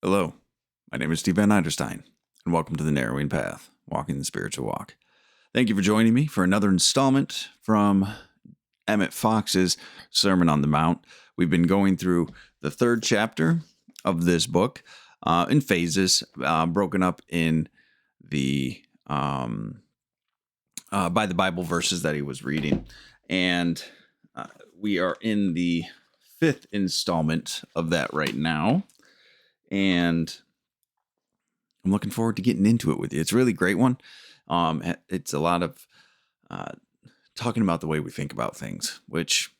Hello, my name is Steve Van Eiderstein, and welcome to the Narrowing Path, Walking the Spiritual Walk. Thank you for joining me for another installment from Emmet Fox's Sermon on the Mount. We've been going through the third chapter of this book in phases, broken up in the by the Bible verses that he was reading, and we are in the fifth installment of that right now. And I'm looking forward to getting into it with you. It's a really great one. It's a lot of talking about the way we think about things, which,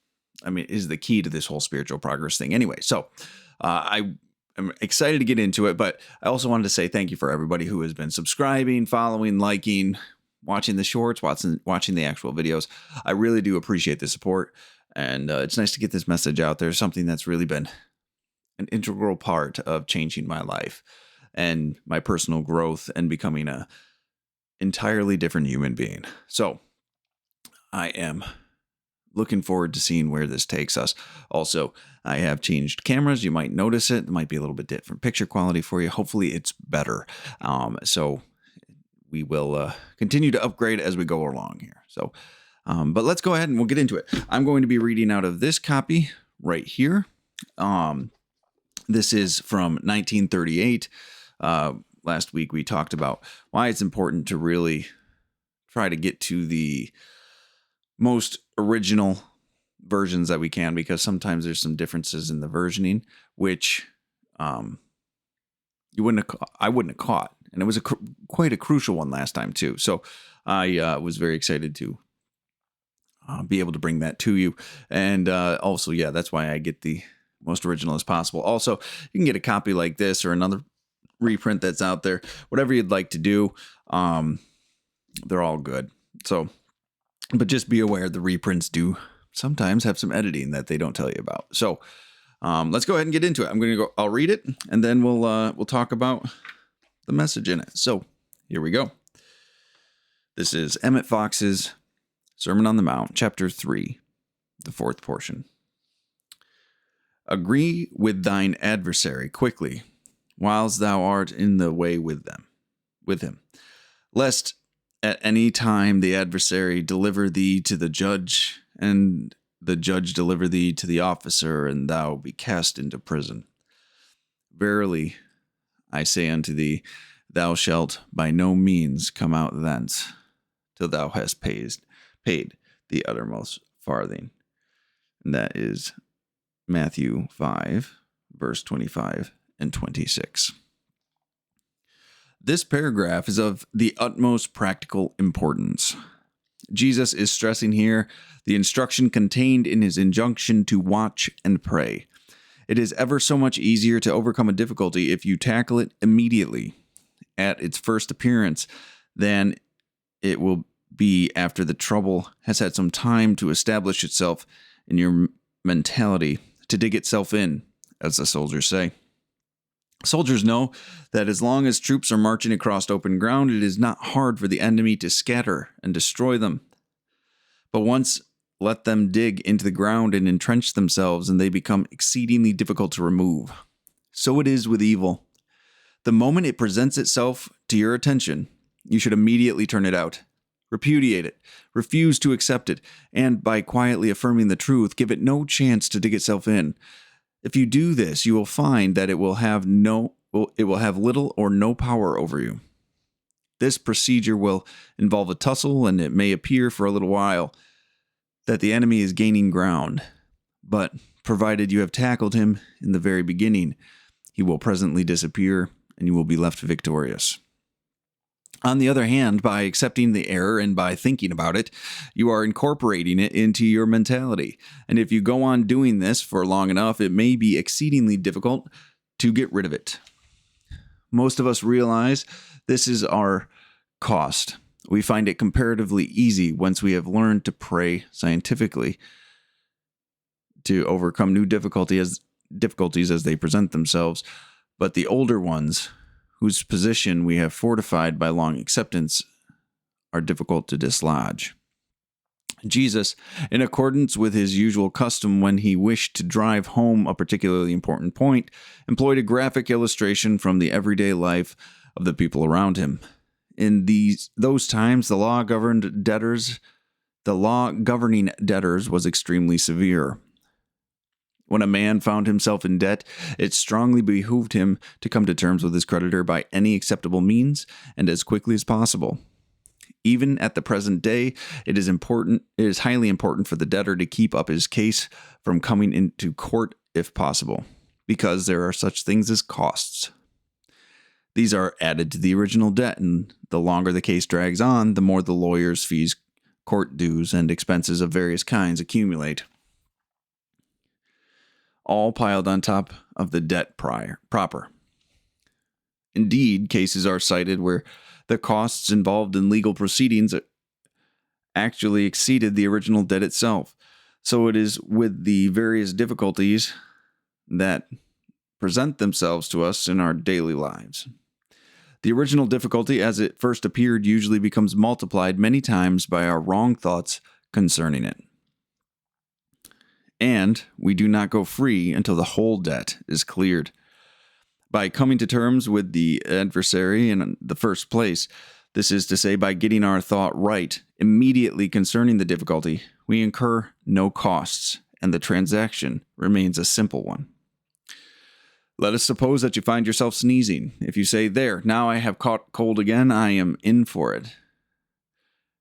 I mean, is the key to this whole spiritual progress thing anyway. So I am excited to get into it, but I also wanted to say thank you for everybody who has been subscribing, following, liking, watching the shorts, watching the actual videos. I really do appreciate the support, and it's nice to get this message out there, something that's really been an integral part of changing my life and my personal growth and becoming a entirely different human being. So I am looking forward to seeing where this takes us. Also, I have changed cameras. You might notice it. It might be a little bit different picture quality for you. Hopefully it's better. So we will continue to upgrade as we go along here. So, but let's go ahead and we'll get into it. I'm going to be reading out of this copy right here. This is from 1938. Last week we talked about why it's important to really try to get to the most original versions that we can, because sometimes there's some differences in the versioning, which I wouldn't have caught. And it was quite a crucial one last time too. So I was very excited to be able to bring that to you. And also, yeah, that's why I get the most original as possible. Also, you can get a copy like this or another reprint that's out there, whatever you'd like to do. They're all good. So, but just be aware the reprints do sometimes have some editing that they don't tell you about. So, let's go ahead and get into it. I'll read it, and then we'll talk about the message in it. So, here we go. This is Emmet Fox's Sermon on the Mount, chapter 3, the fourth portion. Agree with thine adversary quickly, whilst thou art in the way with him, lest at any time the adversary deliver thee to the judge, and the judge deliver thee to the officer, and thou be cast into prison. Verily, I say unto thee, thou shalt by no means come out thence, till thou hast paid the uttermost farthing. And that is Matthew 5, verse 25 and 26. This paragraph is of the utmost practical importance. Jesus is stressing here the instruction contained in his injunction to watch and pray. It is ever so much easier to overcome a difficulty if you tackle it immediately at its first appearance than it will be after the trouble has had some time to establish itself in your mentality, to dig itself in, as the soldiers say. Soldiers know that as long as troops are marching across open ground, it is not hard for the enemy to scatter and destroy them. But once let them dig into the ground and entrench themselves, and they become exceedingly difficult to remove. So it is with evil. The moment it presents itself to your attention, you should immediately turn it out. Repudiate it, refuse to accept it, and by quietly affirming the truth, give it no chance to dig itself in. If you do this, you will find that it will have little or no power over you. This procedure will involve a tussle, and it may appear for a little while that the enemy is gaining ground. But provided you have tackled him in the very beginning, he will presently disappear, and you will be left victorious. On the other hand, by accepting the error and by thinking about it, you are incorporating it into your mentality. And if you go on doing this for long enough, it may be exceedingly difficult to get rid of it. Most of us realize this is our cost. We find it comparatively easy once we have learned to pray scientifically to overcome new difficulties as they present themselves. But the older ones, whose position we have fortified by long acceptance, are difficult to dislodge. Jesus, in accordance with his usual custom when he wished to drive home a particularly important point, employed a graphic illustration from the everyday life of the people around him. In those times, the law governing debtors was extremely severe. When a man found himself in debt, it strongly behooved him to come to terms with his creditor by any acceptable means and as quickly as possible. Even at the present day, it is highly important for the debtor to keep up his case from coming into court if possible, because there are such things as costs. These are added to the original debt, and the longer the case drags on, the more the lawyer's fees, court dues, and expenses of various kinds accumulate, all piled on top of the debt proper. Indeed, cases are cited where the costs involved in legal proceedings actually exceeded the original debt itself. So it is with the various difficulties that present themselves to us in our daily lives. The original difficulty as it first appeared usually becomes multiplied many times by our wrong thoughts concerning it. And we do not go free until the whole debt is cleared. By coming to terms with the adversary in the first place, this is to say, by getting our thought right immediately concerning the difficulty, we incur no costs, and the transaction remains a simple one. Let us suppose that you find yourself sneezing. If you say, "There, now I have caught cold again, I am in for it,"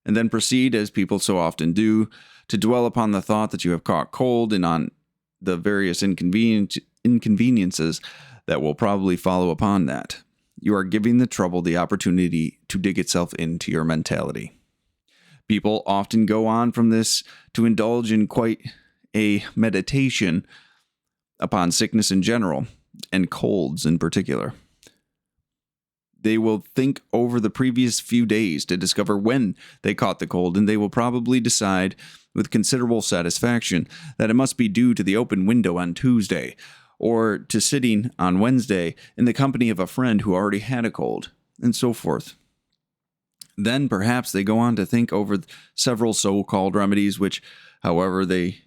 and then proceed, as people so often do, to dwell upon the thought that you have caught cold and on the various inconveniences that will probably follow upon that, you are giving the trouble the opportunity to dig itself into your mentality. People often go on from this to indulge in quite a meditation upon sickness in general, and colds in particular. They will think over the previous few days to discover when they caught the cold, and they will probably decide with considerable satisfaction that it must be due to the open window on Tuesday, or to sitting on Wednesday in the company of a friend who already had a cold, and so forth. Then perhaps they go on to think over several so-called remedies which, however, they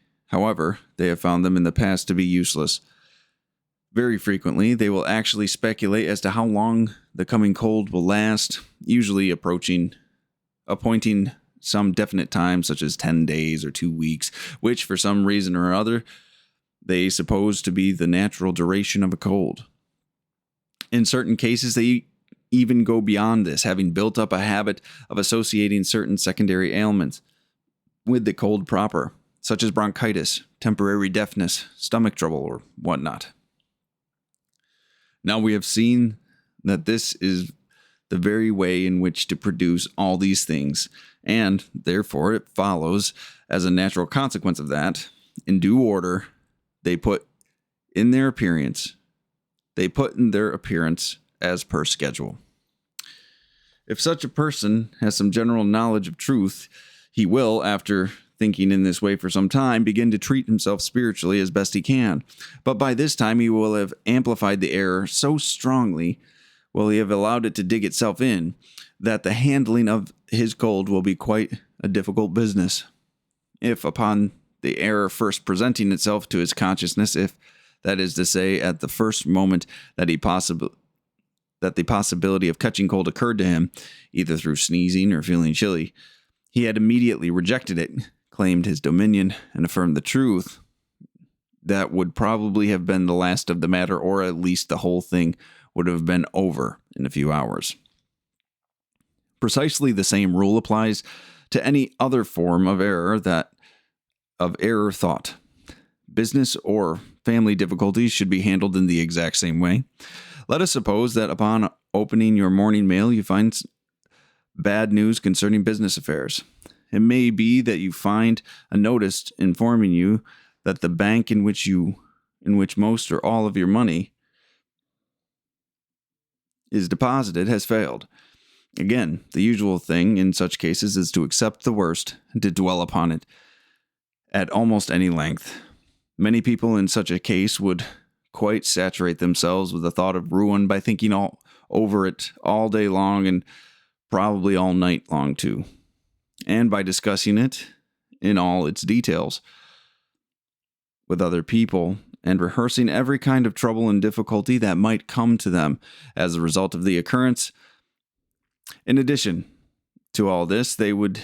have found them in the past to be useless. Very frequently, they will actually speculate as to how long the coming cold will last, usually appointing some definite time, such as 10 days or 2 weeks, which, for some reason or other, they suppose to be the natural duration of a cold. In certain cases, they even go beyond this, having built up a habit of associating certain secondary ailments with the cold proper, such as bronchitis, temporary deafness, stomach trouble, or whatnot. Now we have seen that this is the very way in which to produce all these things, and therefore it follows, as a natural consequence of that, in due order, they put in their appearance as per schedule. If such a person has some general knowledge of truth, he will, after thinking in this way for some time, begin to treat himself spiritually as best he can. But by this time he will have amplified the error so strongly, will he have allowed it to dig itself in, that the handling of his cold will be quite a difficult business. If upon the error first presenting itself to his consciousness, if, that is to say, at the first moment that the possibility of catching cold occurred to him, either through sneezing or feeling chilly, he had immediately rejected it, claimed his dominion, and affirmed the truth, that would probably have been the last of the matter, or at least the whole thing would have been over in a few hours. Precisely the same rule applies to any other form of error thought. Business or family difficulties should be handled in the exact same way. Let us suppose that upon opening your morning mail, you find bad news concerning business affairs. It may be that you find a notice informing you that the bank in which most or all of your money is deposited has failed. Again, the usual thing in such cases is to accept the worst and to dwell upon it at almost any length. Many people in such a case would quite saturate themselves with the thought of ruin by thinking over it all day long and probably all night long too. And by discussing it in all its details with other people and rehearsing every kind of trouble and difficulty that might come to them as a result of the occurrence. In addition to all this, there would,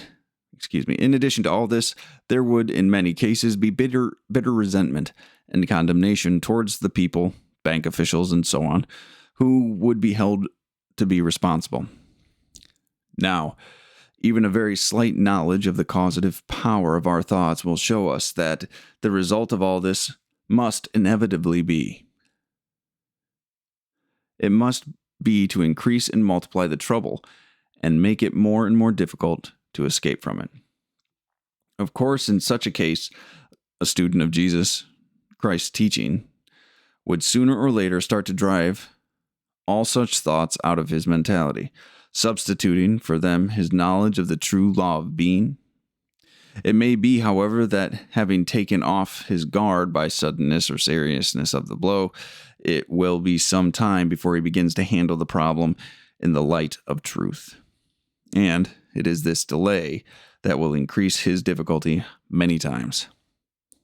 in many cases, be bitter resentment and condemnation towards the people, bank officials, and so on, who would be held to be responsible. Now, even a very slight knowledge of the causative power of our thoughts will show us that the result of all this must inevitably be. It must be to increase and multiply the trouble and make it more and more difficult to escape from it. Of course, in such a case, a student of Jesus Christ's teaching would sooner or later start to drive all such thoughts out of his mentality, substituting for them his knowledge of the true law of being. It may be, however, that having taken off his guard by suddenness or seriousness of the blow, it will be some time before he begins to handle the problem in the light of truth. And it is this delay that will increase his difficulty many times.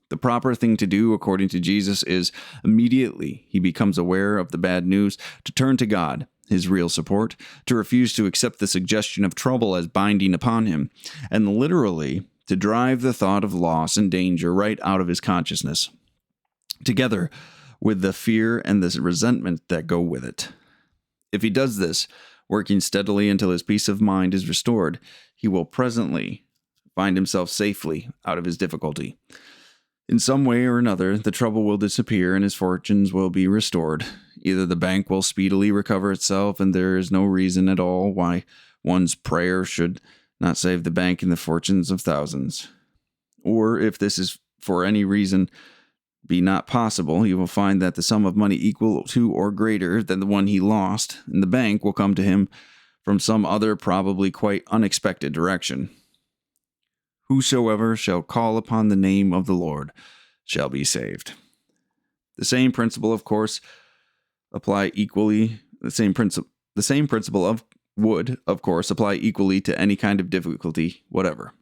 The proper thing to do, according to Jesus, is immediately he becomes aware of the bad news, to turn to God, his real support, to refuse to accept the suggestion of trouble as binding upon him, and literally to drive the thought of loss and danger right out of his consciousness, together with the fear and the resentment that go with it. If he does this, working steadily until his peace of mind is restored, he will presently find himself safely out of his difficulty. In some way or another, the trouble will disappear and his fortunes will be restored. Either the bank will speedily recover itself, and there is no reason at all why one's prayer should not save the bank and the fortunes of thousands. Or if this is for any reason be not possible, he will find that the sum of money equal to or greater than the one he lost in the bank will come to him from some other, probably quite unexpected direction. Whosoever shall call upon the name of the Lord shall be saved. The same principle, of course, apply equally. The same principle would, of course, apply equally to any kind of difficulty whatever,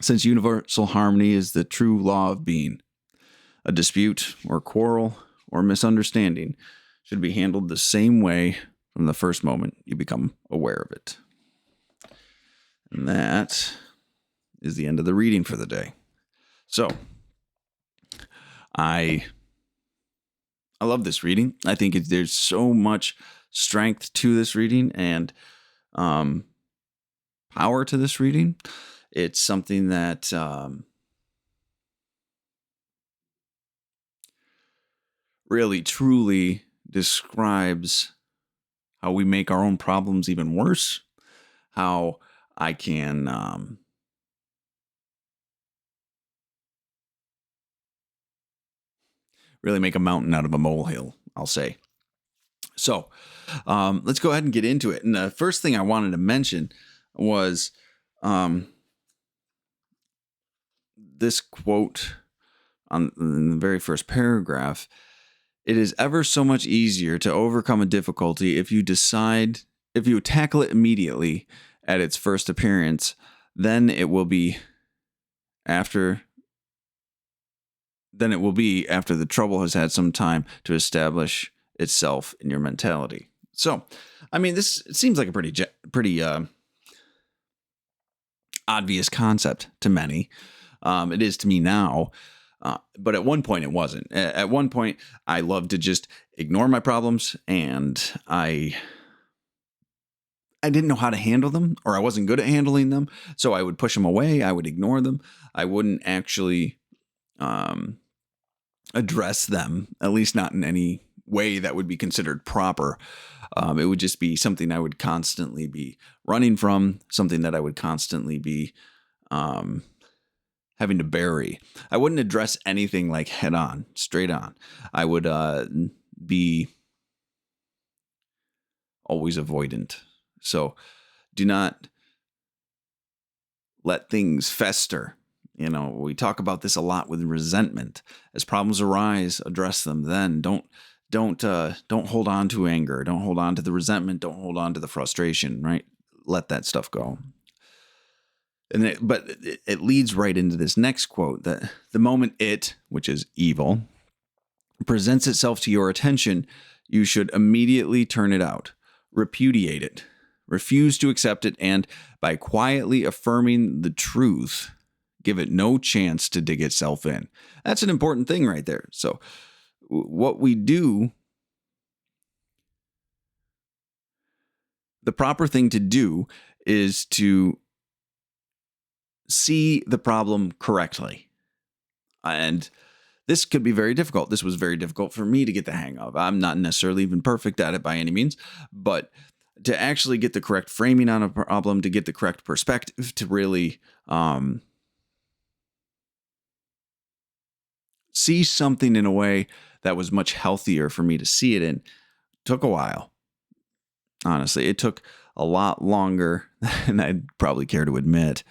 since universal harmony is the true law of being. A dispute or quarrel or misunderstanding should be handled the same way from the first moment you become aware of it. And that is the end of the reading for the day. So, I love this reading. I think there's so much strength to this reading and power to this reading. It's something that really, truly describes how we make our own problems even worse, how I can really make a mountain out of a molehill, I'll say. So let's go ahead and get into it. And the first thing I wanted to mention was this quote in the very first paragraph. It is ever so much easier to overcome a difficulty if you tackle it immediately at its first appearance, then it will be after the trouble has had some time to establish itself in your mentality. So, I mean, this seems like a pretty obvious concept to many. It is to me now. But at one point it wasn't. At one point, I loved to just ignore my problems, and I didn't know how to handle them, or I wasn't good at handling them. So I would push them away. I would ignore them. I wouldn't actually address them, at least not in any way that would be considered proper. It would just be something I would constantly be running from, something that I would constantly be having to bury. I wouldn't address anything like head on, straight on. I would be always avoidant. So do not let things fester. You know, we talk about this a lot with resentment. As problems arise, address them then. Don't hold on to anger. Don't hold on to the resentment. Don't hold on to the frustration, right? Let that stuff go. But it leads right into this next quote, that the moment it, which is evil, presents itself to your attention, you should immediately turn it out, repudiate it, refuse to accept it, and by quietly affirming the truth, give it no chance to dig itself in. That's an important thing right there. So what we do, the proper thing to do is to see the problem correctly. And this could be very difficult. This was very difficult for me to get the hang of. I'm not necessarily even perfect at it by any means, but to actually get the correct framing on a problem, to get the correct perspective, to really see something in a way that was much healthier for me to see it in, took a while. Honestly, it took a lot longer than I'd probably care to admit.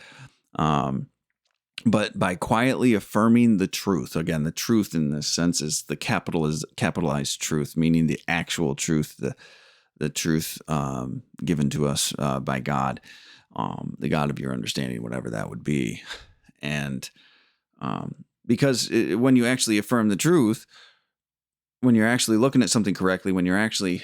But by quietly affirming the truth, again, the truth in this sense is the capitalized truth, meaning the actual truth, the truth given to us by God, the God of your understanding, whatever that would be. And because when you actually affirm the truth, when you're actually looking at something correctly, when you're actually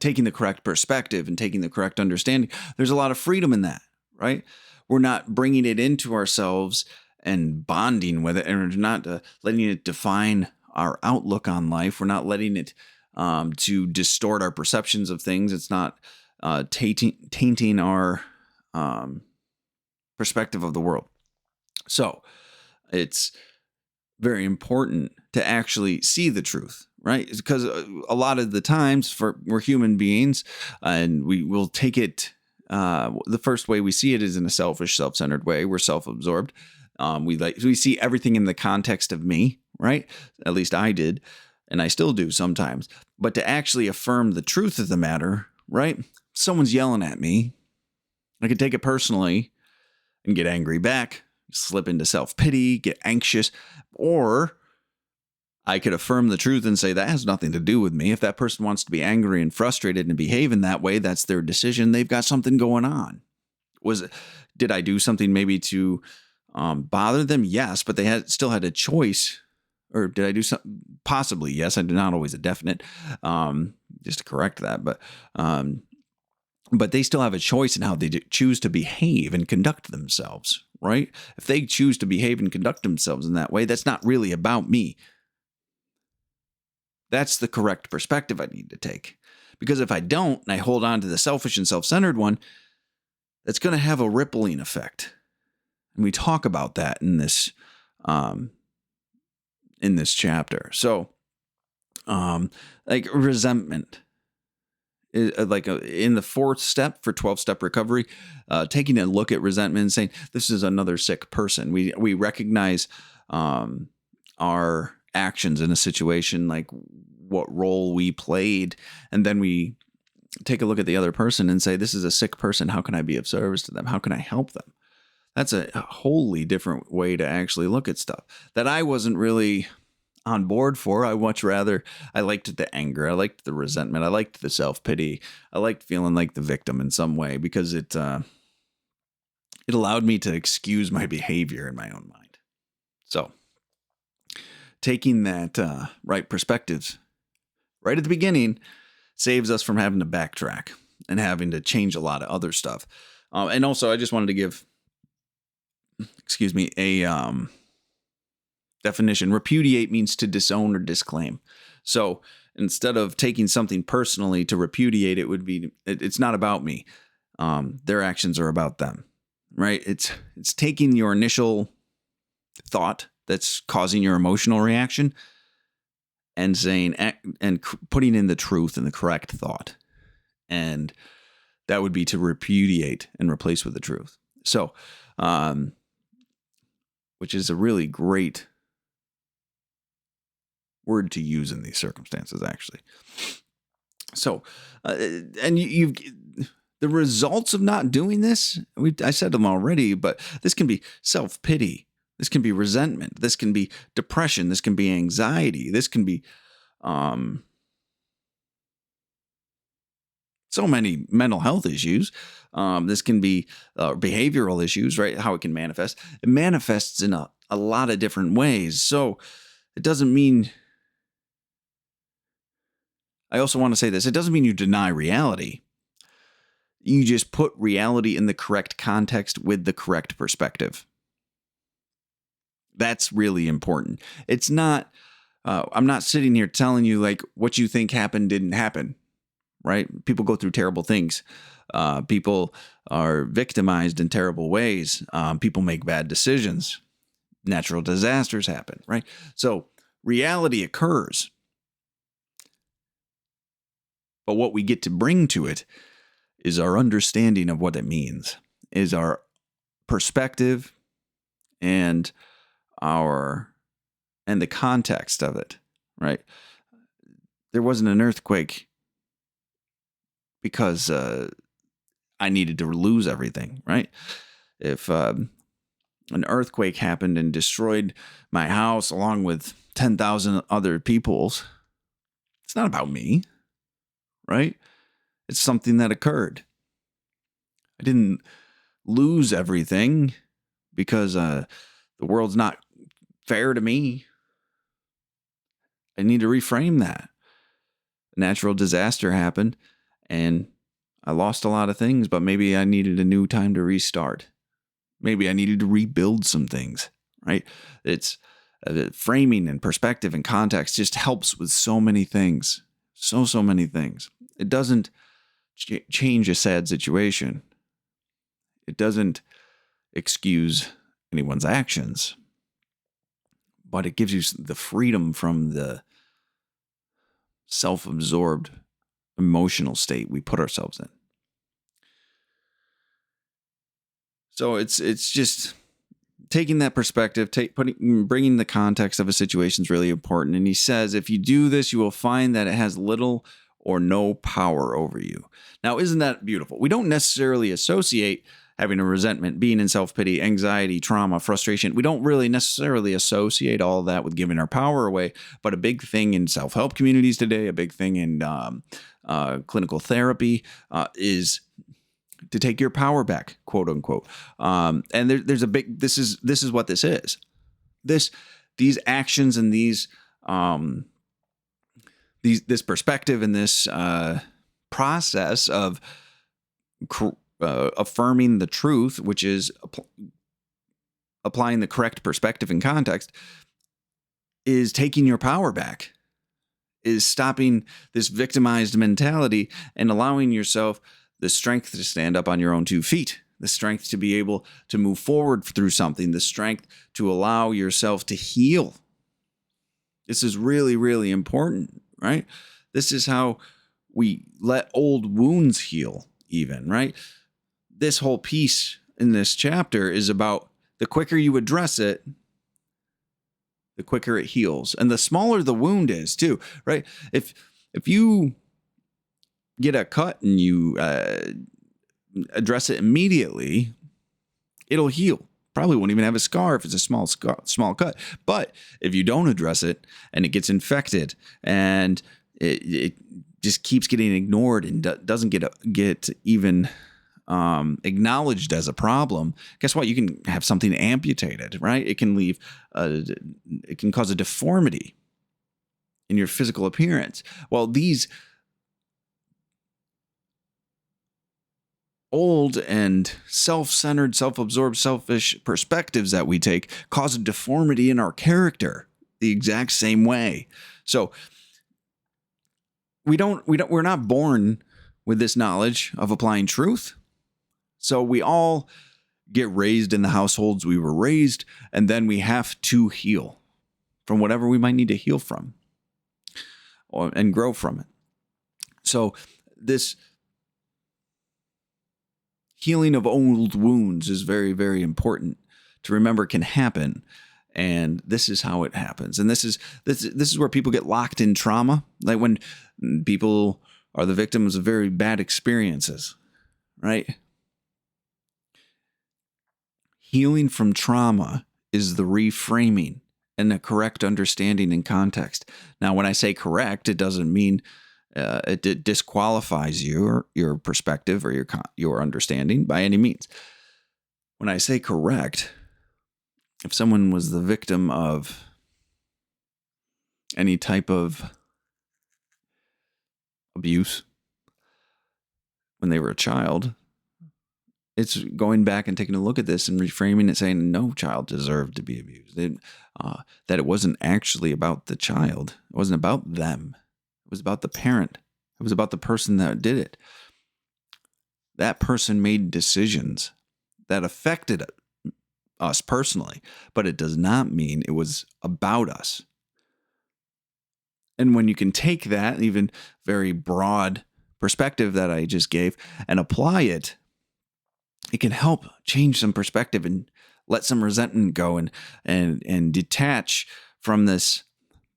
taking the correct perspective and taking the correct understanding, there's a lot of freedom in that, right? We're not bringing it into ourselves and bonding with it, and we're not letting it define our outlook on life. We're not letting it to distort our perceptions of things. It's not tainting our perspective of the world. So it's very important to actually see the truth, right? Because a lot of the times we're human beings, and we will take it. The first way we see it is in a selfish, self-centered way. We're self-absorbed. We see everything in the context of me, right? At least I did, and I still do sometimes. But to actually affirm the truth of the matter, right? Someone's yelling at me, I could take it personally and get angry back, slip into self-pity, get anxious, or I could affirm the truth and say that has nothing to do with me. If that person wants to be angry and frustrated and behave in that way, that's their decision. They've got something going on. Did I do something maybe to bother them? Yes, but they still had a choice. Or did I do something? Possibly, yes. I did not always a definite, just to correct that. But they still have a choice in how they choose to behave and conduct themselves, right? If they choose to behave and conduct themselves in that way, that's not really about me. That's the correct perspective I need to take. Because if I don't, and I hold on to the selfish and self-centered one, that's going to have a rippling effect. And we talk about that in this chapter. So, like resentment, in the fourth step for 12-step recovery, taking a look at resentment and saying, this is another sick person. We recognize our actions in a situation, like what role we played, and then we take a look at the other person and say, this is a sick person. How can I be of service to them? How can I help them? That's a wholly different way to actually look at stuff that I wasn't really on board for. I liked the anger. I liked the resentment. I liked the self-pity. I liked feeling like the victim in some way because it allowed me to excuse my behavior in my own mind. So taking that right perspectives right at the beginning saves us from having to backtrack and having to change a lot of other stuff. And also, I just wanted to give, a definition. Repudiate means to disown or disclaim. So instead of taking something personally, to repudiate it would be, it's not about me. Their actions are about them, right? It's taking your initial thought that's causing your emotional reaction and saying, and putting in the truth and the correct thought. And that would be to repudiate and replace with the truth. So, which is a really great word to use in these circumstances, actually. So, and you've the results of not doing this, I said them already, but this can be self-pity. This can be resentment. This can be depression. This can be anxiety. This can be so many mental health issues. This can be behavioral issues, right? How it can manifest. It manifests in a lot of different ways. So it doesn't mean, I also want to say this, it doesn't mean you deny reality. You just put reality in the correct context with the correct perspective. That's really important. It's not, I'm not sitting here telling you like what you think happened didn't happen, right? People go through terrible things. People are victimized in terrible ways. People make bad decisions. Natural disasters happen, right? So reality occurs. But what we get to bring to it is our understanding of what it means, is our perspective and the context of it, right? There wasn't an earthquake because I needed to lose everything, right? If an earthquake happened and destroyed my house along with 10,000 other people's, it's not about me, right? It's something that occurred. I didn't lose everything because the world's not fair to me. I need to reframe that. A natural disaster happened and I lost a lot of things, but maybe I needed a new time to restart. Maybe I needed to rebuild some things, right? It's framing and perspective and context just helps with so many things. So many things. It doesn't change a sad situation. It doesn't excuse anyone's actions, but it gives you the freedom from the self-absorbed emotional state we put ourselves in. So it's just taking that perspective, bringing the context of a situation is really important. And he says, if you do this, you will find that it has little or no power over you. Now, isn't that beautiful? We don't necessarily associate having a resentment, being in self-pity, anxiety, trauma, frustration. We don't really necessarily associate all of that with giving our power away. But a big thing in self-help communities today, a big thing in clinical therapy is to take your power back, quote unquote. And there's a big, this is what this is. These actions and this perspective and this process of affirming the truth, which is applying the correct perspective and context, is taking your power back, is stopping this victimized mentality and allowing yourself the strength to stand up on your own 2 feet, the strength to be able to move forward through something, the strength to allow yourself to heal. This is really, really important, right? This is how we let old wounds heal even, right? This whole piece in this chapter is about the quicker you address it, the quicker it heals. And the smaller the wound is too, right? If you get a cut and you address it immediately, it'll heal. Probably won't even have a scar if it's a small cut. But if you don't address it and it gets infected and it just keeps getting ignored and doesn't get even acknowledged as a problem, guess what? You can have something amputated, right? It can it can cause a deformity in your physical appearance. Well, these old and self-centered, self-absorbed, selfish perspectives that we take cause a deformity in our character the exact same way. So we're not born with this knowledge of applying truth. So we all get raised in the households we were raised, and then we have to heal from whatever we might need to heal from and grow from it. So this healing of old wounds is very, very important to remember can happen. And this is how it happens. And this is where people get locked in trauma. Like when people are the victims of very bad experiences, right? Healing from trauma is the reframing and the correct understanding and context. Now, when I say correct, it doesn't mean It disqualifies your perspective or your understanding by any means. When I say correct, if someone was the victim of any type of abuse when they were a child, it's going back and taking a look at this and reframing it, saying no child deserved to be abused. That it wasn't actually about the child. It wasn't about them. It was about the parent. It was about the person that did it. That person made decisions that affected us personally, but it does not mean it was about us. And when you can take that even very broad perspective that I just gave and apply it, it can help change some perspective and let some resentment go and detach from this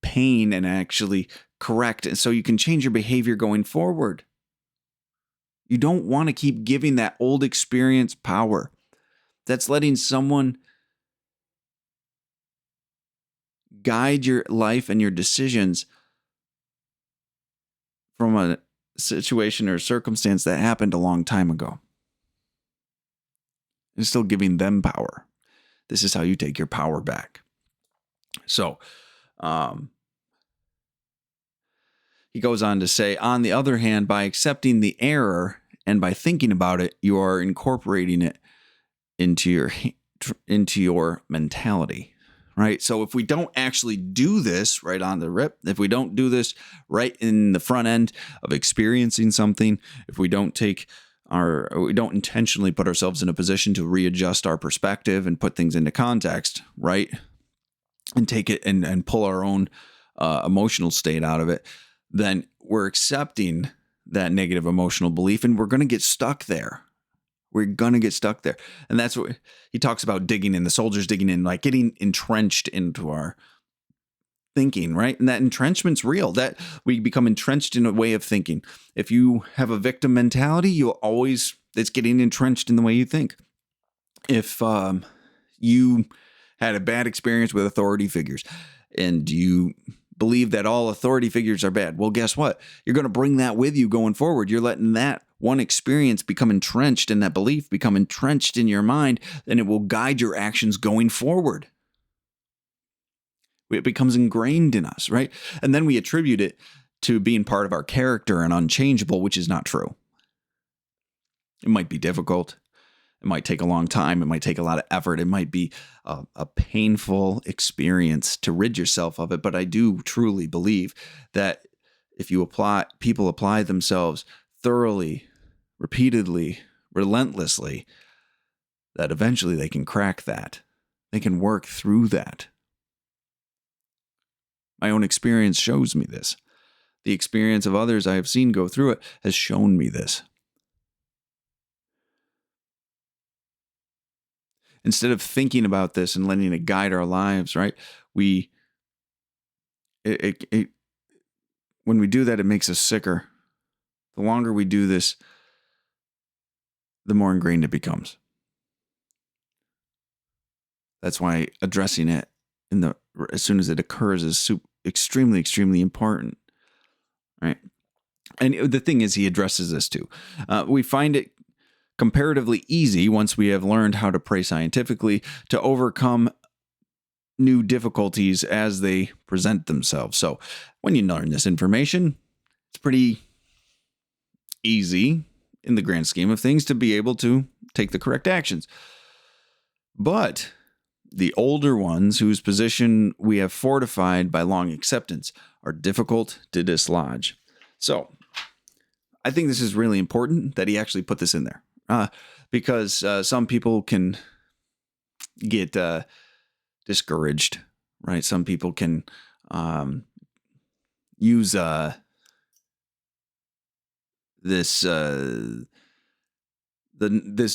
pain and actually correct. And so you can change your behavior going forward. You don't want to keep giving that old experience power. That's letting someone guide your life and your decisions from a situation or circumstance that happened a long time ago. And still giving them power. This is how you take your power back. So, he goes on to say, on the other hand, by accepting the error and by thinking about it, you are incorporating it into your mentality, right? So if we don't actually do this right on the rip, if we don't do this right in the front end of experiencing something, if we don't intentionally put ourselves in a position to readjust our perspective and put things into context, right? And take it and pull our own emotional state out of it, then we're accepting that negative emotional belief and we're going to get stuck there. We're going to get stuck there. And that's what he talks about, digging in, the soldiers digging in, like getting entrenched into our thinking, right? And that entrenchment's real, that we become entrenched in a way of thinking. If you have a victim mentality, it's getting entrenched in the way you think. If you had a bad experience with authority figures and you believe that all authority figures are bad, well, guess what? You're going to bring that with you going forward. You're letting that one experience become entrenched in that belief, become entrenched in your mind, and it will guide your actions going forward. It becomes ingrained in us, right? And then we attribute it to being part of our character and unchangeable, which is not true. It might be difficult. It might take a long time. It might take a lot of effort. It might be a painful experience to rid yourself of it. But I do truly believe that if people apply themselves thoroughly, repeatedly, relentlessly, that eventually they can crack that. They can work through that. My own experience shows me this. The experience of others I have seen go through it has shown me this. Instead of thinking about this and letting it guide our lives, right? When we do that, it makes us sicker. The longer we do this, the more ingrained it becomes. That's why addressing it as soon as it occurs is extremely, extremely important, right? And the thing is, he addresses this too. We find it comparatively easy, once we have learned how to pray scientifically, to overcome new difficulties as they present themselves. So when you learn this information, it's pretty easy in the grand scheme of things to be able to take the correct actions. But the older ones, whose position we have fortified by long acceptance, are difficult to dislodge. So I think this is really important that he actually put this in there. Because some people can get discouraged, right? Some people can use this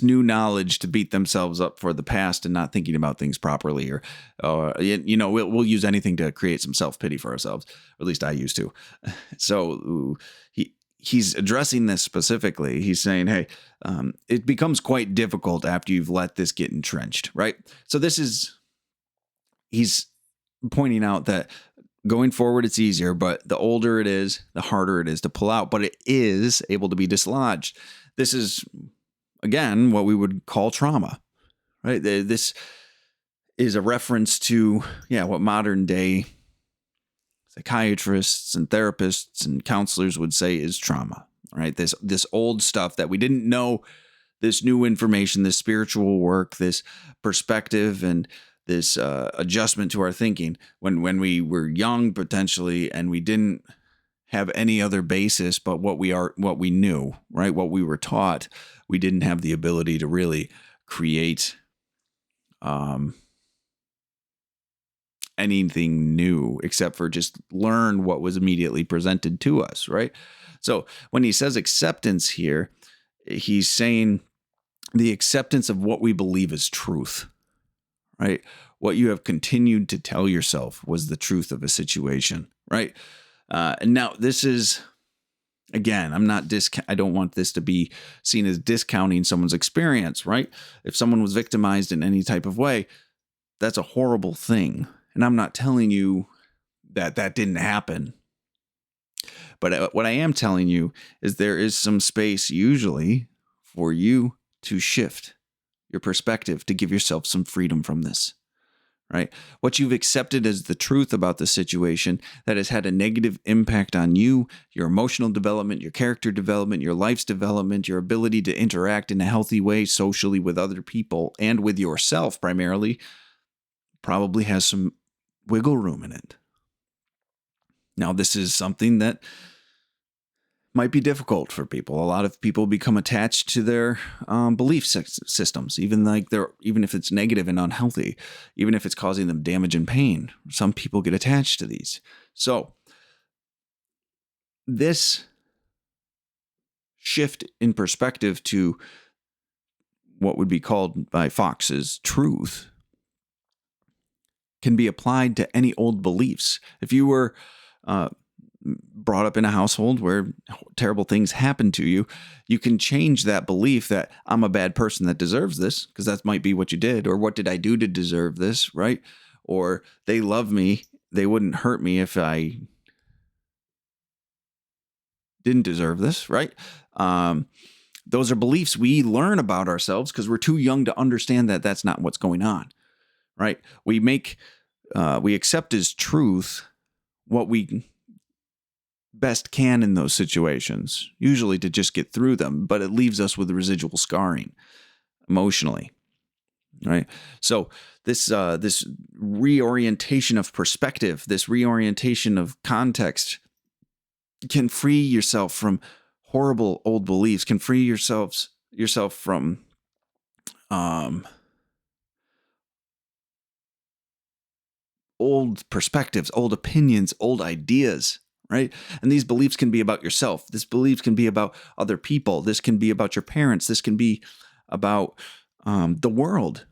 new knowledge to beat themselves up for the past and not thinking about things properly, or we'll use anything to create some self-pity for ourselves. Or at least I used to. So he's addressing this specifically. He's saying, hey, it becomes quite difficult after you've let this get entrenched, right? So he's pointing out that going forward, it's easier, but the older it is, the harder it is to pull out, but it is able to be dislodged. This is, again, what we would call trauma, right? This is a reference to, what modern day psychiatrists and therapists and counselors would say is trauma, right? This old stuff that we didn't know, this new information, this spiritual work, this perspective, and this adjustment to our thinking when we were young, potentially, and we didn't have any other basis but what we knew, right? What we were taught. We didn't have the ability to really create anything new except for just learn what was immediately presented to us, right? So when he says acceptance here, he's saying the acceptance of what we believe is truth, right? What you have continued to tell yourself was the truth of a situation, right? And now this is, again, I don't want this to be seen as discounting someone's experience, right? If someone was victimized in any type of way, that's a horrible thing. And I'm not telling you that didn't happen. But what I am telling you is there is some space usually for you to shift your perspective, to give yourself some freedom from this, right? What you've accepted as the truth about the situation that has had a negative impact on you, your emotional development, your character development, your life's development, your ability to interact in a healthy way socially with other people and with yourself primarily, probably has some wiggle room in it. Now, this is something that might be difficult for people. A lot of people become attached to their belief systems, even if it's negative and unhealthy, even if it's causing them damage and pain. Some people get attached to these. So this shift in perspective to what would be called by Fox's truth can be applied to any old beliefs. If you were brought up in a household where terrible things happen to you, you can change that belief that I'm a bad person that deserves this, because that might be what you did, or what did I do to deserve this, right? Or they love me, they wouldn't hurt me if I didn't deserve this, right? Those are beliefs we learn about ourselves because we're too young to understand that that's not what's going on, right? We accept as truth what we best can in those situations, usually to just get through them, but it leaves us with residual scarring emotionally, right? So this reorientation of perspective, this reorientation of context can free yourself from horrible old beliefs, can free yourself from old perspectives, old opinions, old ideas, right? And these beliefs can be about yourself. This beliefs can be about other people. This can be about your parents. This can be about the world.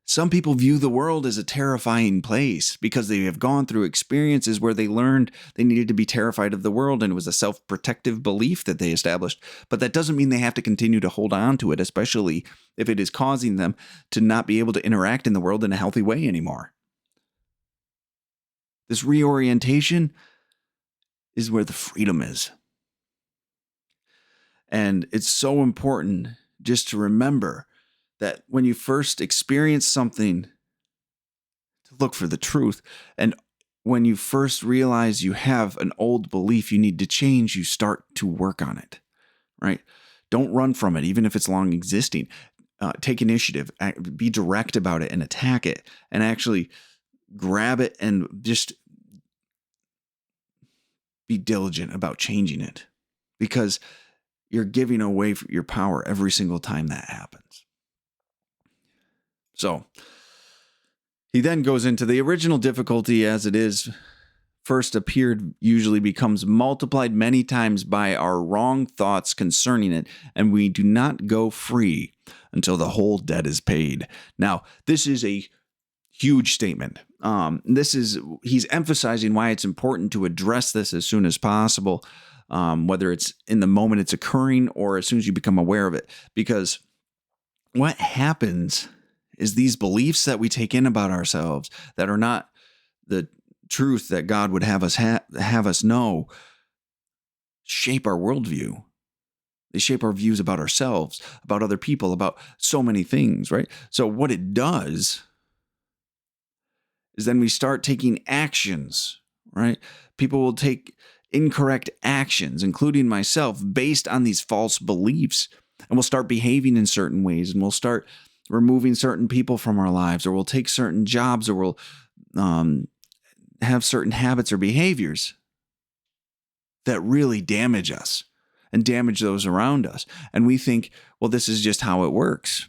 Some people view the world as a terrifying place because they have gone through experiences where they learned they needed to be terrified of the world, and it was a self-protective belief that they established. But that doesn't mean they have to continue to hold on to it, especially if it is causing them to not be able to interact in the world in a healthy way anymore. This reorientation is where the freedom is. And it's so important just to remember that when you first experience something, to look for the truth. And when you first realize you have an old belief you need to change, you start to work on it, right? Don't run from it, even if it's long existing. Take initiative, be direct about it, and attack it, and actually grab it and just be diligent about changing it, because you're giving away your power every single time that happens. So he then goes into the original difficulty as it is first appeared usually becomes multiplied many times by our wrong thoughts concerning it, and we do not go free until the whole debt is paid. Now, this is a huge statement. He's emphasizing why it's important to address this as soon as possible, whether it's in the moment it's occurring or as soon as you become aware of it. Because what happens is these beliefs that we take in about ourselves that are not the truth that God would have us know shape our worldview. They shape our views about ourselves, about other people, about so many things, right? So what it does is then we start taking actions, right? People will take incorrect actions, including myself, based on these false beliefs. And we'll start behaving in certain ways, and we'll start removing certain people from our lives, or we'll take certain jobs, or we'll have certain habits or behaviors that really damage us and damage those around us. And we think, well, this is just how it works.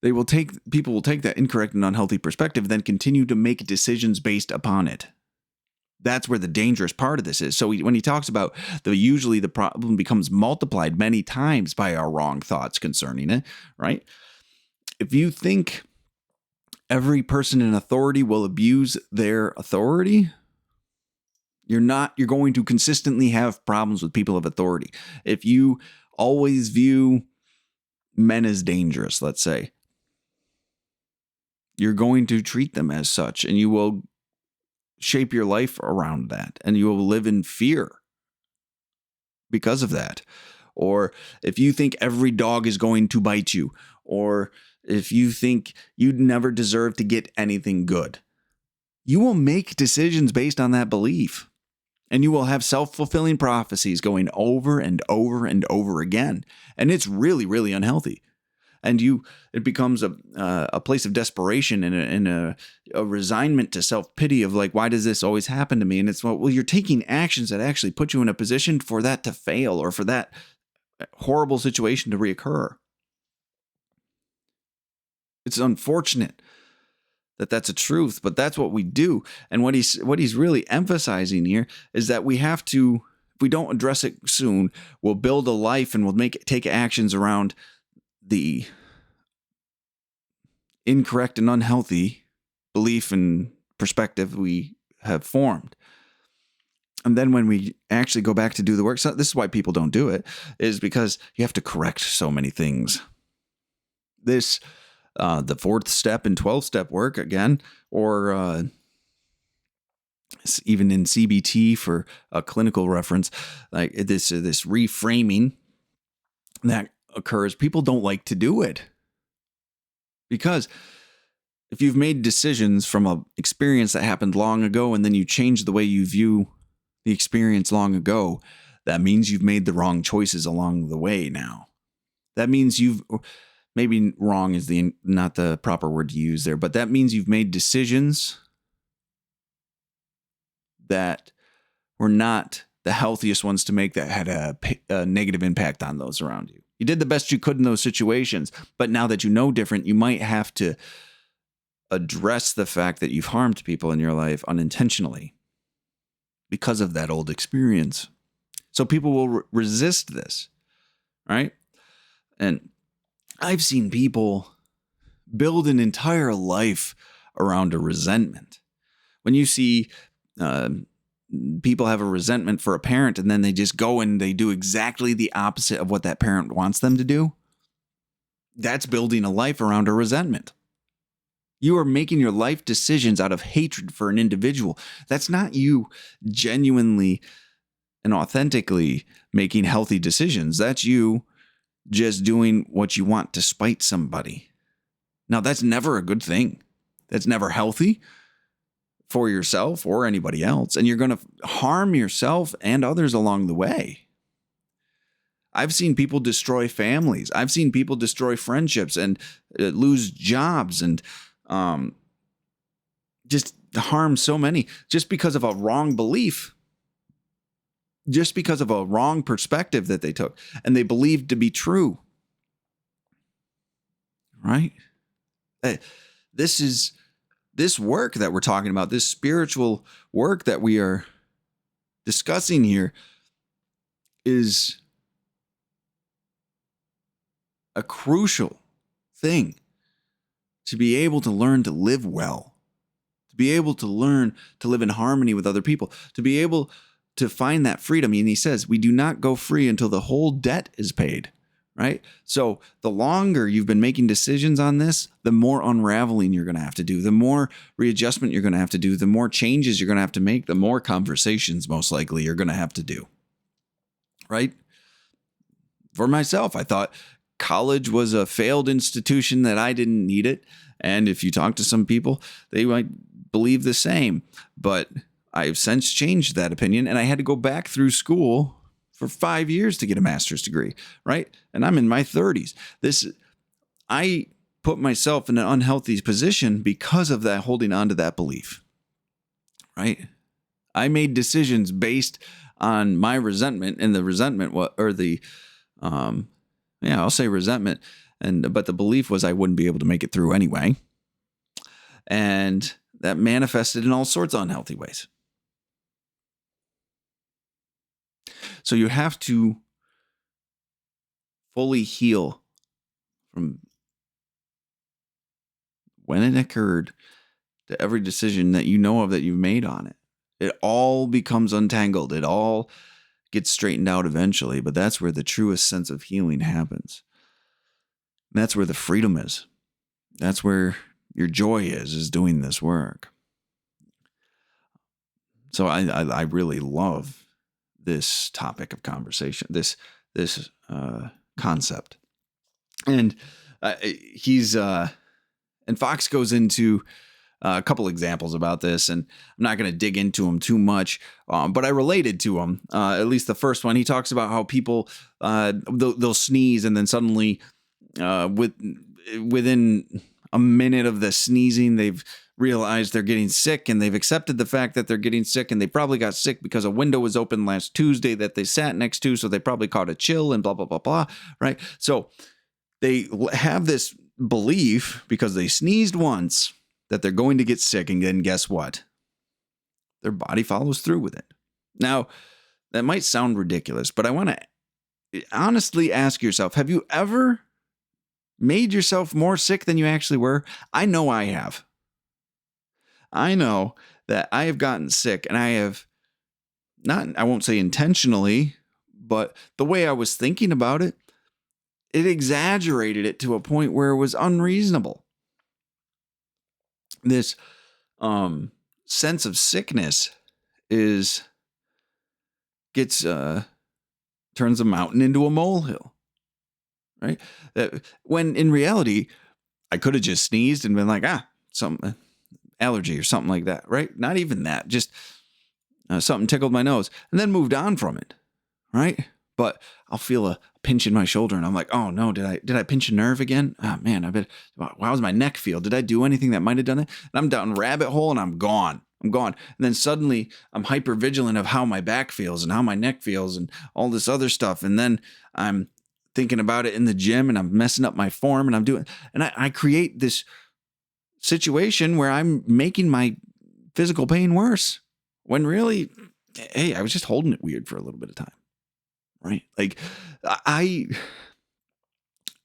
People will take that incorrect and unhealthy perspective, then continue to make decisions based upon it. That's where the dangerous part of this is. So when he talks about usually the problem becomes multiplied many times by our wrong thoughts concerning it, right? If you think every person in authority will abuse their authority, you're going to consistently have problems with people of authority. If you always view men as dangerous, let's say, you're going to treat them as such, and you will shape your life around that, and you will live in fear because of that. Or if you think every dog is going to bite you, or if you think you'd never deserve to get anything good, you will make decisions based on that belief. And you will have self-fulfilling prophecies going over and over and over again. And it's really, really unhealthy. And it becomes a place of desperation and a resignment to self-pity of like, why does this always happen to me? And it's, well, you're taking actions that actually put you in a position for that to fail, or for that horrible situation to reoccur. It's unfortunate that that's a truth, but that's what we do. And what he's really emphasizing here is that we have to, if we don't address it soon, we'll build a life and we'll take actions around the incorrect and unhealthy belief and perspective we have formed. And then when we actually go back to do the work, so this is why people don't do it, is because you have to correct so many things. This the 4th step in 12-step work again, or even in CBT for a clinical reference, like this reframing that occurs. People don't like to do it because if you've made decisions from an experience that happened long ago, and then you change the way you view the experience long ago, that means you've made the wrong choices along the way now. That means maybe wrong is not the proper word to use there, but that means you've made decisions that were not the healthiest ones to make, that had a negative impact on those around you. You did the best you could in those situations, but now that you know different, you might have to address the fact that you've harmed people in your life unintentionally because of that old experience. So people will resist this, right? And I've seen people build an entire life around a resentment. When you see people have a resentment for a parent, and then they just go and they do exactly the opposite of what that parent wants them to do, that's building a life around a resentment. You are making your life decisions out of hatred for an individual. That's not you genuinely and authentically making healthy decisions. That's you just doing what you want to spite somebody. Now, that's never a good thing. That's never healthy for yourself or anybody else. And you're going to harm yourself and others along the way. I've seen people destroy families. I've seen people destroy friendships and lose jobs and just harm so many just because of a wrong belief. Just because of a wrong perspective that they took and they believed to be true. Right? This work that we're talking about, this spiritual work that we are discussing here, is a crucial thing to be able to learn to live well, to be able to learn to live in harmony with other people, to be able to find that freedom. And he says, we do not go free until the whole debt is paid, right? So the longer you've been making decisions on this, the more unraveling you're going to have to do, the more readjustment you're going to have to do, the more changes you're going to have to make, the more conversations most likely you're going to have to do, right? For myself, I thought college was a failed institution, that I didn't need it. And if you talk to some people, they might believe the same. But I've since changed that opinion, and I had to go back through school for 5 years to get a master's degree, right? And I'm in my 30s. I put myself in an unhealthy position because of that, holding on to that belief, right? I made decisions based on my resentment, and the resentment, I'll say resentment, but the belief was I wouldn't be able to make it through anyway. And that manifested in all sorts of unhealthy ways. So you have to fully heal from when it occurred to every decision that you know of that you've made on it. It all becomes untangled. It all gets straightened out eventually, but that's where the truest sense of healing happens. And that's where the freedom is. That's where your joy is doing this work. So I really love this topic of conversation, this concept. And Fox goes into a couple examples about this, and I'm not going to dig into them too much, but I related to them. At least the first one, he talks about how people they'll sneeze, and then suddenly, within a minute of the sneezing, they've realized they're getting sick, and they've accepted the fact that they're getting sick, and they probably got sick because a window was open last Tuesday that they sat next to, so they probably caught a chill and blah, blah, blah, blah, right? So they have this belief because they sneezed once that they're going to get sick, and then guess what? Their body follows through with it. Now, that might sound ridiculous, but I want to honestly ask yourself, have you ever made yourself more sick than you actually were? I know I have. I know that I have gotten sick, and I have I won't say intentionally, but the way I was thinking about it, it exaggerated it to a point where it was unreasonable. This sense of sickness turns a mountain into a molehill, right? When in reality, I could have just sneezed and been like, some allergy or something like that, right? Not even that, just something tickled my nose, and then moved on from it, right? But I'll feel a pinch in my shoulder, and I'm like, oh no, did I pinch a nerve again? Oh man, how does my neck feel? Did I do anything that might have done it? And I'm down rabbit hole, and I'm gone. And then suddenly I'm hyper vigilant of how my back feels and how my neck feels and all this other stuff. And then I'm thinking about it in the gym, and I'm messing up my form, and I create this situation where I'm making my physical pain worse, when really, hey, I was just holding it weird for a little bit of time, right? Like I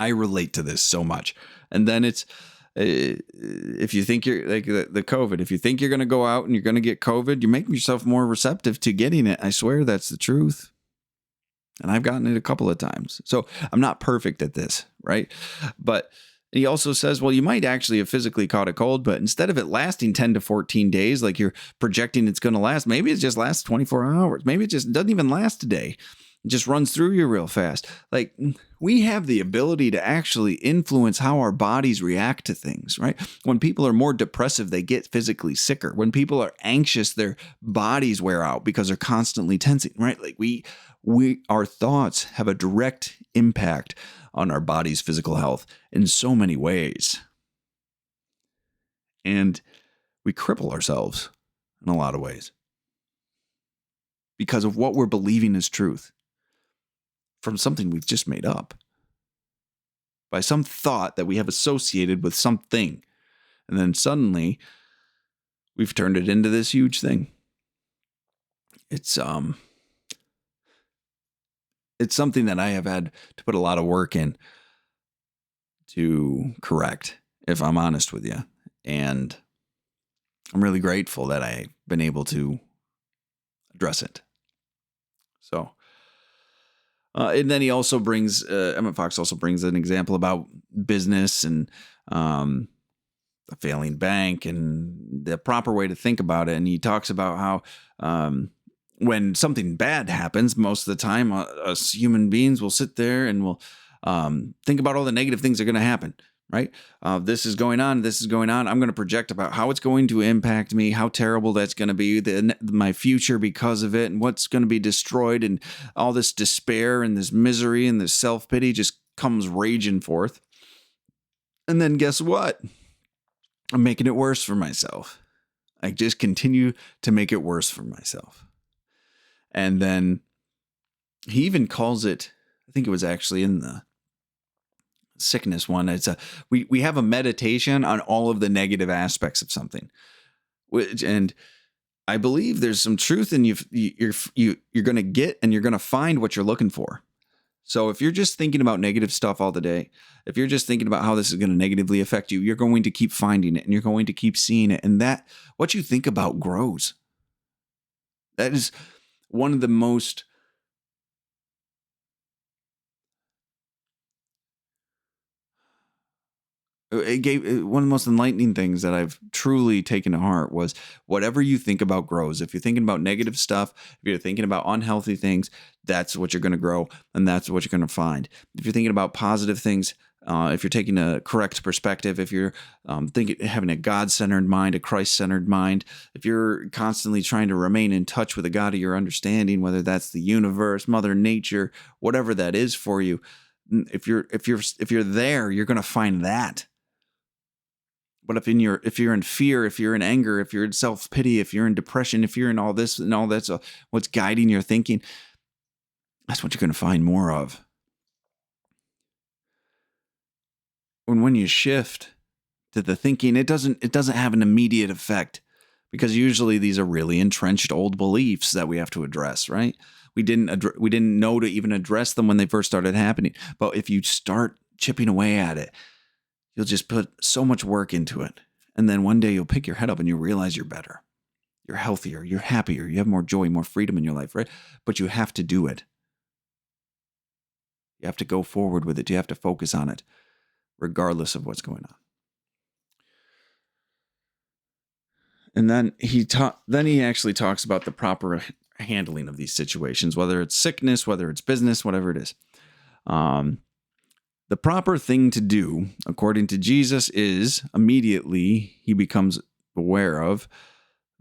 relate to this so much. And then it's, if you think you're like the COVID, if you think you're going to go out and you're going to get COVID, you're making yourself more receptive to getting it. I swear that's the truth. And I've gotten it a couple of times. So I'm not perfect at this, right? But he also says, well, you might actually have physically caught a cold, but instead of it lasting 10 to 14 days, like you're projecting it's going to last, maybe it just lasts 24 hours. Maybe it just doesn't even last a day. It just runs through you real fast. Like, we have the ability to actually influence how our bodies react to things, right? When people are more depressive, they get physically sicker. When people are anxious, their bodies wear out because they're constantly tensing, right? Like our thoughts have a direct impact on our body's physical health in so many ways. And we cripple ourselves in a lot of ways because of what we're believing is truth from something we've just made up, by some thought that we have associated with something. And then suddenly we've turned it into this huge thing. It's something that I have had to put a lot of work in to correct, if I'm honest with you. And I'm really grateful that I've been able to address it. So And then he also brings, Emmett Fox also brings an example about business and a failing bank and the proper way to think about it. And he talks about how when something bad happens, most of the time, us human beings will sit there and will think about all the negative things that are going to happen. Right? This is going on. This is going on. I'm going to project about how it's going to impact me, how terrible that's going to be, my future because of it, and what's going to be destroyed. And all this despair and this misery and this self-pity just comes raging forth. And then guess what? I'm making it worse for myself. I just continue to make it worse for myself. And then he even calls it, I think it was actually in the sickness one. It's we have a meditation on all of the negative aspects of something, and I believe there's some truth in you're going to get and you're going to find what you're looking for. So if you're just thinking about negative stuff all the day, if you're just thinking about how this is going to negatively affect you, you're going to keep finding it and you're going to keep seeing it, and that what you think about grows. That is one of the most it gave one of the most enlightening things that I've truly taken to heart was whatever you think about grows. If you're thinking about negative stuff, if you're thinking about unhealthy things, that's what you're going to grow and that's what you're going to find. If you're thinking about positive things, if you're taking a correct perspective, if you're having a God-centered mind, a Christ-centered mind, if you're constantly trying to remain in touch with the God of your understanding, whether that's the universe, Mother Nature, whatever that is for you, if you're there, you're going to find that. But if you're in fear, if you're in anger, if you're in self-pity, if you're in depression, if you're in all this and all that's what's guiding your thinking, that's what you're going to find more of. When you shift to the thinking, it doesn't have an immediate effect, because usually these are really entrenched old beliefs that we have to address, right? We didn't know to even address them when they first started happening. But if you start chipping away at it, you'll just put so much work into it. And then one day you'll pick your head up and you realize you're better. You're healthier. You're happier. You have more joy, more freedom in your life, right? But you have to do it. You have to go forward with it. You have to focus on it, regardless of what's going on. And then he actually talks about the proper handling of these situations, whether it's sickness, whether it's business, whatever it is. The proper thing to do, according to Jesus, is immediately he becomes aware of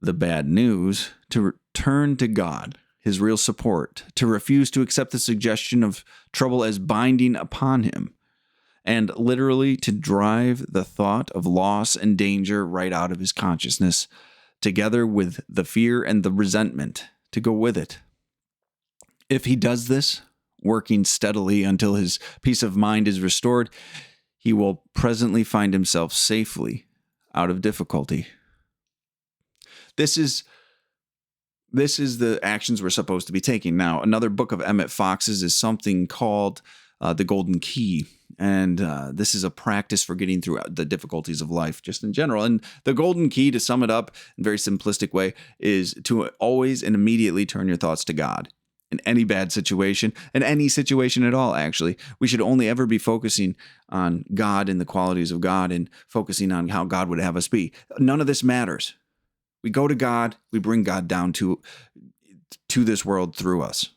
the bad news, to return to God, his real support, to refuse to accept the suggestion of trouble as binding upon him, and literally to drive the thought of loss and danger right out of his consciousness, together with the fear and the resentment to go with it. If he does this, working steadily until his peace of mind is restored, he will presently find himself safely out of difficulty. This is the actions we're supposed to be taking. Now, another book of Emmet Fox's is something called The Golden Key. And this is a practice for getting through the difficulties of life just in general. And the golden key, to sum it up in a very simplistic way, is to always and immediately turn your thoughts to God. In any bad situation, in any situation at all, actually, we should only ever be focusing on God and the qualities of God and focusing on how God would have us be. None of this matters. We go to God, we bring God down to this world through us,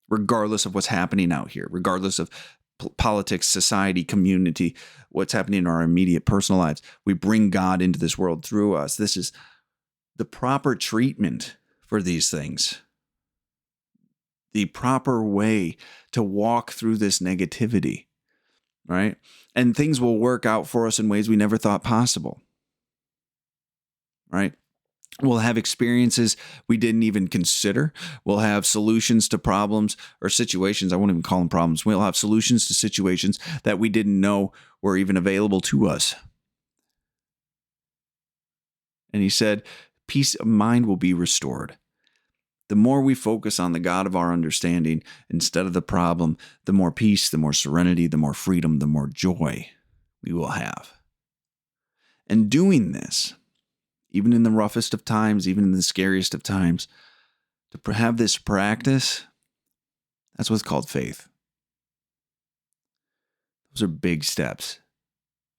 regardless of what's happening out here, regardless of politics, society, community, what's happening in our immediate personal lives. We bring God into this world through us. This is the proper treatment for these things. The proper way to walk through this negativity, right? And things will work out for us in ways we never thought possible, right? We'll have experiences we didn't even consider. We'll have solutions to problems or situations. I won't even call them problems. We'll have solutions to situations that we didn't know were even available to us. And he said, peace of mind will be restored. The more we focus on the God of our understanding instead of the problem, the more peace, the more serenity, the more freedom, the more joy we will have. And doing this, even in the roughest of times, even in the scariest of times, to have this practice, That's what's called faith. Those are big steps.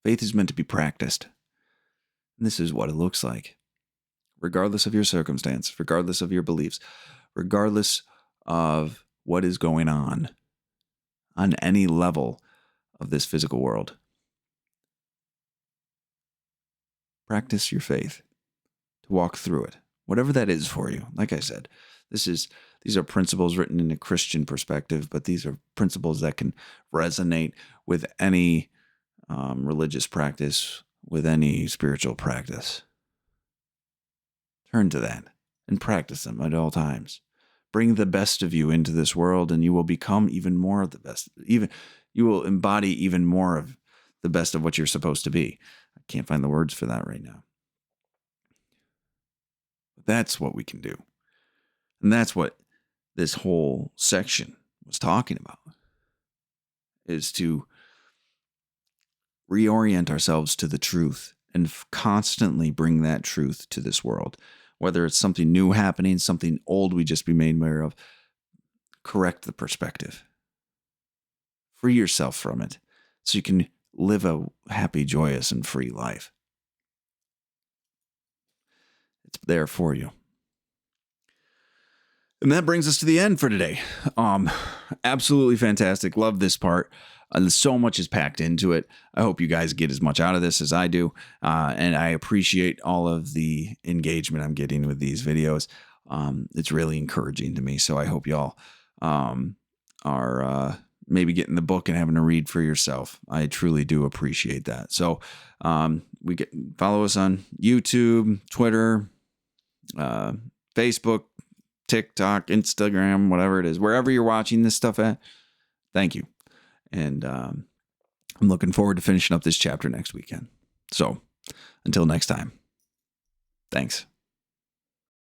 Faith is meant to be practiced. And this is what it looks like. Regardless of your circumstance, regardless of your beliefs, regardless of what is going on any level of this physical world. Practice your faith to walk through it, whatever that is for you. Like I said, these are principles written in a Christian perspective, but these are principles that can resonate with any religious practice, with any spiritual practice. Turn to that and practice them at all times. Bring the best of you into this world, and you will become even more of the best. You will embody even more of the best of what you're supposed to be. I can't find the words for that right now. But that's what we can do. And that's what this whole section was talking about, is to reorient ourselves to the truth and constantly bring that truth to this world. Whether it's something new happening, something old we just be made aware of, correct the perspective. Free yourself from it so you can live a happy, joyous, and free life. It's there for you. And that brings us to the end for today. Absolutely fantastic. Love this part. So much is packed into it. I hope you guys get as much out of this as I do. And I appreciate all of the engagement I'm getting with these videos. It's really encouraging to me. So I hope y'all are maybe getting the book and having to read for yourself. I truly do appreciate that. So follow us on YouTube, Twitter, Facebook, TikTok, Instagram, whatever it is, wherever you're watching this stuff at. Thank you. And I'm looking forward to finishing up this chapter next weekend. So until next time, thanks.